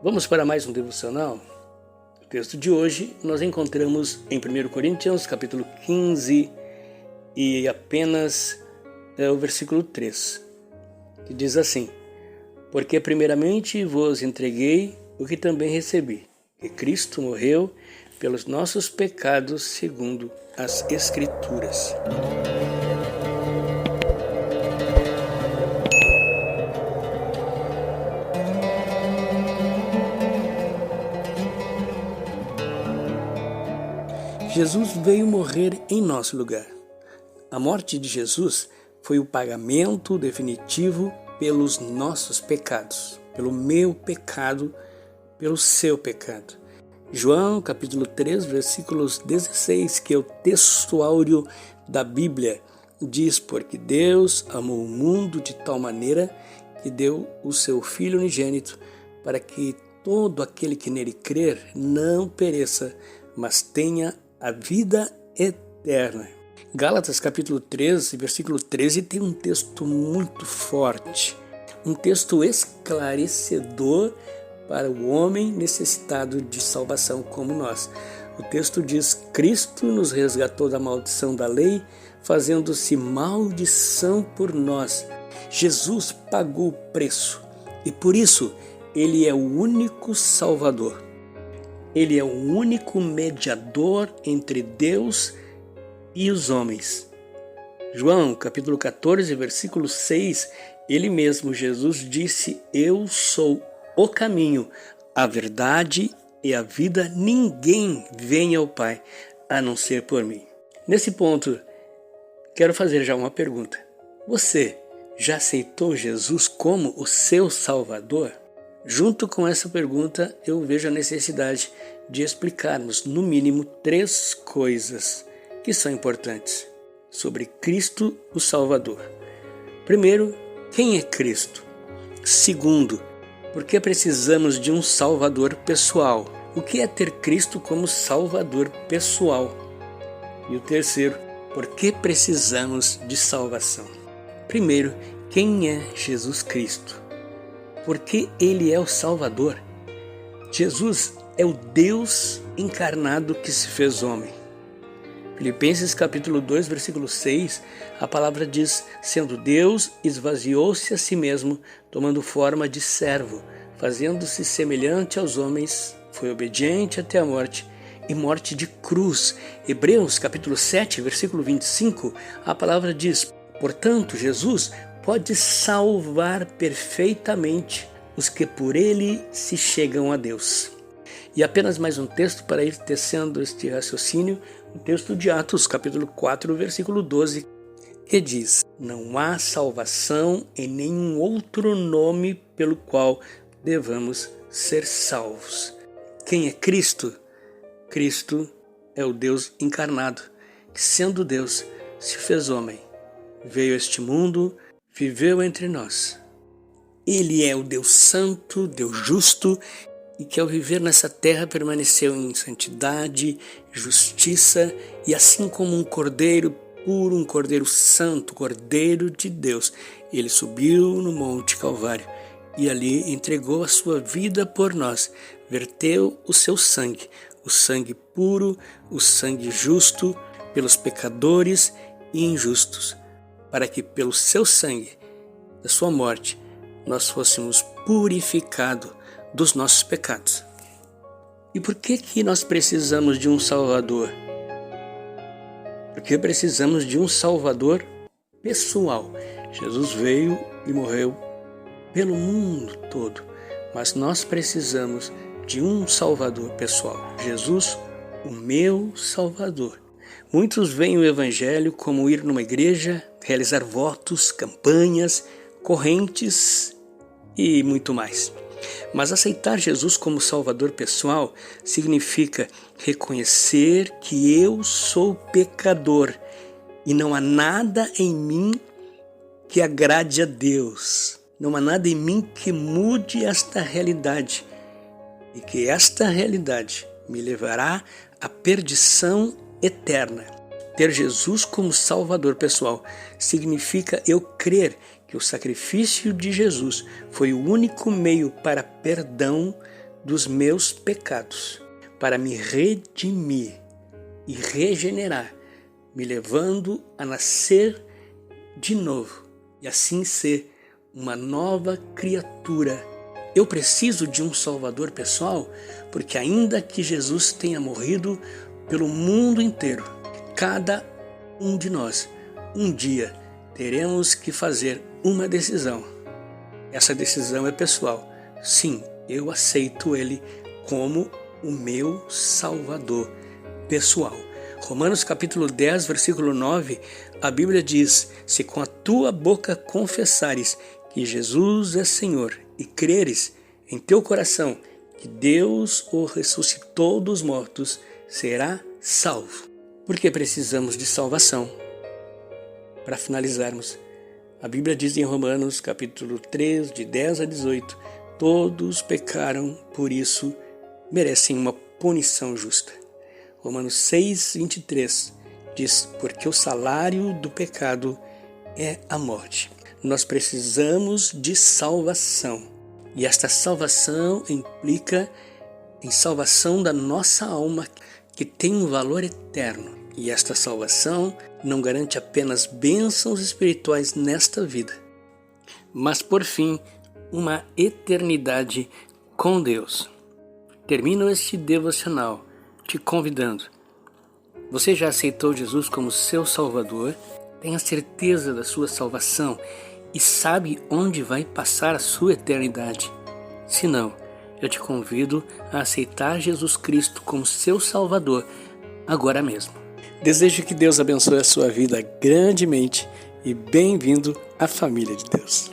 Vamos para mais um devocional? O texto de hoje nós encontramos em 1 Coríntios, capítulo 15, e apenas o versículo 3, que diz assim: Porque primeiramente vos entreguei o que também recebi, que Cristo morreu pelos nossos pecados segundo as Escrituras. Jesus veio morrer em nosso lugar. A morte de Jesus foi o pagamento definitivo pelos nossos pecados, pelo meu pecado, pelo seu pecado. João, capítulo 3, versículos 16, que é o texto áureo da Bíblia, diz: Porque Deus amou o mundo de tal maneira que deu o seu Filho unigênito, para que todo aquele que nele crer não pereça, mas tenha a vida eterna. Gálatas capítulo 13, versículo 13 tem um texto muito forte, um texto esclarecedor para o homem necessitado de salvação como nós. O texto diz: Cristo nos resgatou da maldição da lei, fazendo-se maldição por nós. Jesus pagou o preço e por isso Ele é o único Salvador. Ele é o único mediador entre Deus e os homens. João, capítulo 14, versículo 6, ele mesmo, Jesus, disse: Eu sou o caminho, a verdade e a vida. Ninguém vem ao Pai a não ser por mim. Nesse ponto, quero fazer já uma pergunta. Você já aceitou Jesus como o seu Salvador? Junto com essa pergunta, eu vejo a necessidade de explicarmos, no mínimo, 3 coisas que são importantes sobre Cristo, o Salvador. Primeiro, quem é Cristo? Segundo, por que precisamos de um Salvador pessoal? O que é ter Cristo como Salvador pessoal? E o terceiro, por que precisamos de salvação? Primeiro, quem é Jesus Cristo? Porque Ele é o Salvador. Jesus é o Deus encarnado que se fez homem. Filipenses capítulo 2, versículo 6, a palavra diz: Sendo Deus, esvaziou-se a si mesmo, tomando forma de servo, fazendo-se semelhante aos homens, foi obediente até a morte, e morte de cruz. Hebreus capítulo 7, versículo 25, a palavra diz: Portanto, Jesus pode salvar perfeitamente os que por ele se chegam a Deus. E apenas mais um texto para ir tecendo este raciocínio, o texto de Atos, capítulo 4, versículo 12, que diz: Não há salvação em nenhum outro nome pelo qual devamos ser salvos. Quem é Cristo? Cristo é o Deus encarnado, que sendo Deus, se fez homem, veio a este mundo, viveu entre nós. Ele é o Deus santo, Deus justo, e que ao viver nessa terra permaneceu em santidade, justiça, e assim como um cordeiro puro, um cordeiro santo, cordeiro de Deus, ele subiu no Monte Calvário e ali entregou a sua vida por nós, verteu o seu sangue, o sangue puro, o sangue justo, pelos pecadores e injustos, para que pelo seu sangue, da sua morte, nós fôssemos purificados dos nossos pecados. E por que nós precisamos de um Salvador? Porque precisamos de um Salvador pessoal. Jesus veio e morreu pelo mundo todo, mas nós precisamos de um Salvador pessoal. Jesus, o meu Salvador. Muitos veem o Evangelho como ir numa igreja, realizar votos, campanhas, correntes e muito mais. Mas aceitar Jesus como Salvador pessoal significa reconhecer que eu sou pecador e não há nada em mim que agrade a Deus. Não há nada em mim que mude esta realidade e que esta realidade me levará à perdição eterna. Ter Jesus como Salvador pessoal significa eu crer que o sacrifício de Jesus foi o único meio para perdão dos meus pecados, para me redimir e regenerar, me levando a nascer de novo e assim ser uma nova criatura. Eu preciso de um Salvador pessoal, porque ainda que Jesus tenha morrido pelo mundo inteiro, cada um de nós, um dia, teremos que fazer uma decisão. Essa decisão é pessoal. Sim, eu aceito Ele como o meu Salvador pessoal. Romanos capítulo 10, versículo 9, a Bíblia diz: se com a tua boca confessares que Jesus é Senhor e creres em teu coração que Deus o ressuscitou dos mortos, será salvo. Porque precisamos de salvação. Para finalizarmos, a Bíblia diz em Romanos capítulo 3, de 10 a 18, todos pecaram, por isso merecem uma punição justa. Romanos 6, 23 diz, porque o salário do pecado é a morte. Nós precisamos de salvação. E esta salvação implica em salvação da nossa alma, que tem um valor eterno. E esta salvação não garante apenas bênçãos espirituais nesta vida, mas por fim, uma eternidade com Deus. Termino este devocional te convidando. Você já aceitou Jesus como seu Salvador? Tenha certeza da sua salvação e sabe onde vai passar a sua eternidade? Se não, eu te convido a aceitar Jesus Cristo como seu Salvador agora mesmo. Desejo que Deus abençoe a sua vida grandemente e bem-vindo à família de Deus.